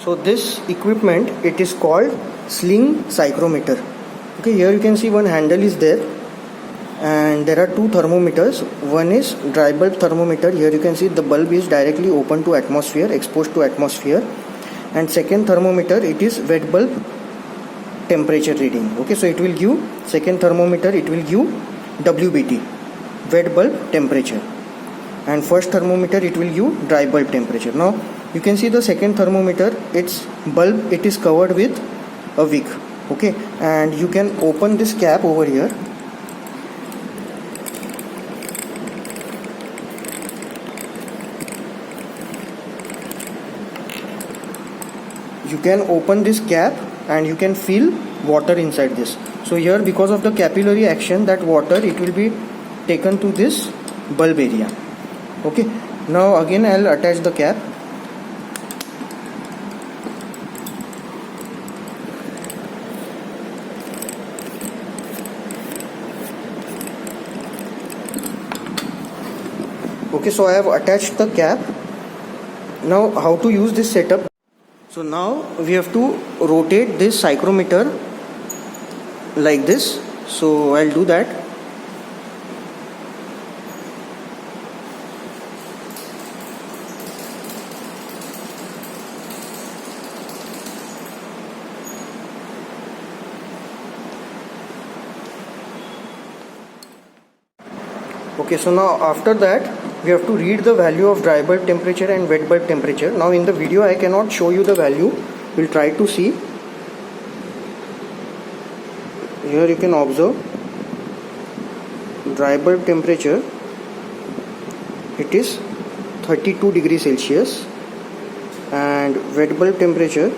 So this equipment, it is called Sling Psychrometer. Okay, here you can see one handle is there, and there are two thermometers. One is dry bulb thermometer. Here you can see the bulb is directly open to atmosphere, exposed to atmosphere. And second thermometer, it is wet bulb temperature reading. Okay, so it will give, second thermometer, it will give WBT, wet bulb temperature, and first thermometer, it will give dry bulb temperature. Now you can see the second thermometer, its bulb, it is covered with a wick. Okay, and you can open this cap over here. You can open this cap and you can feel water inside this. So here, because of the capillary action, that water, it will be taken to this bulb area. Okay, now again I'll attach the cap. Okay, so I have attached the cap. Now how to use this setup? So now we have to rotate this psychrometer like this. So I'll do that. Okay, so now after that we have to read the value of dry bulb temperature and wet bulb temperature. Now in the video I cannot show you the value. We'll try to see. Here you can observe dry bulb temperature, it is 32 degrees Celsius, and wet bulb temperature,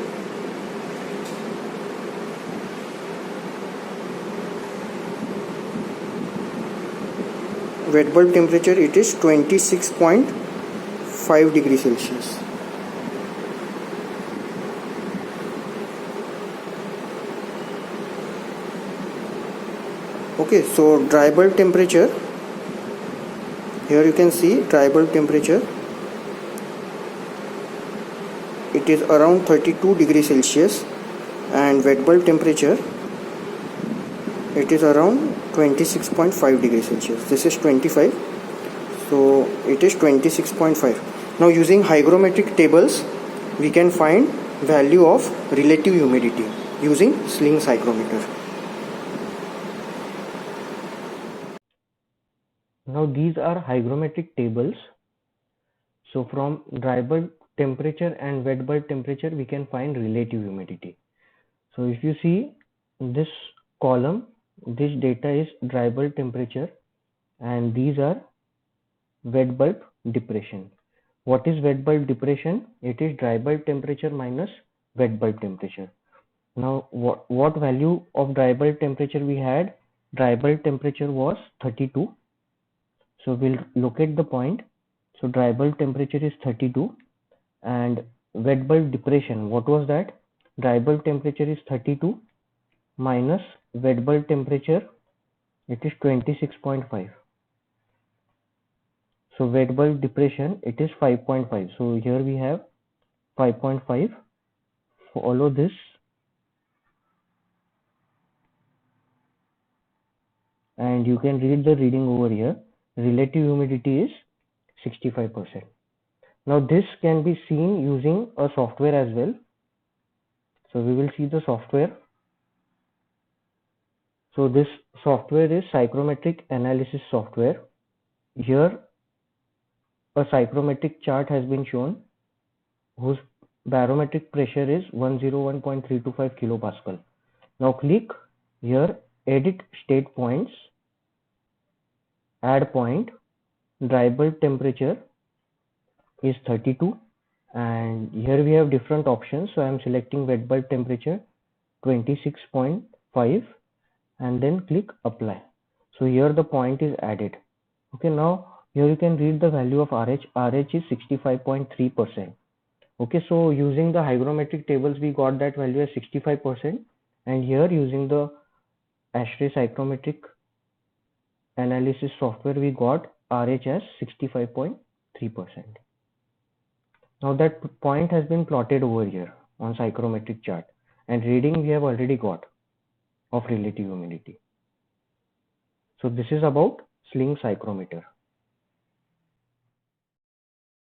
it is 26.5 degrees Celsius. Okay, so dry bulb temperature, here you can see dry bulb temperature, it is around 32 degrees Celsius, and wet bulb temperature, it is around 26.5 degrees Celsius. This is 25, so it is 26.5. Now using hygrometric tables, we can find value of relative humidity using Sling Psychrometer. Now these are hygrometric tables. So from dry bulb temperature and wet bulb temperature, we can find relative humidity. So if you see this column, this data is dry bulb temperature, and these are wet bulb depression. What is wet bulb depression? It is dry bulb temperature minus wet bulb temperature. Now what value of dry bulb temperature we had? Dry bulb temperature was 32. So we'll locate the point. So dry bulb temperature is 32, and wet bulb depression, what was that? Dry bulb temperature is 32 minus wet bulb temperature, it is 26.5. So wet bulb depression, it is 5.5. So here we have 5.5. Follow this, and you can read the reading over here. Relative humidity is 65%. Now this can be seen using a software as well. So we will see the software. So this software is psychrometric analysis software. Here a psychrometric chart has been shown whose barometric pressure is 101.325 kilopascal. Now click here, edit state points, add point, dry bulb temperature is 32, and here we have different options. So I am selecting wet bulb temperature 26.5 and then click apply. So here the point is added. Okay, now here you can read the value of RH. RH is 65.3%. Okay, so using the hygrometric tables we got that value as 65%, and here using the ASHRAE psychrometric analysis software we got RH as 65.3%. Now that point has been plotted over here. on psychrometric chart, and reading we have already got of relative humidity. So this is about Sling Psychrometer.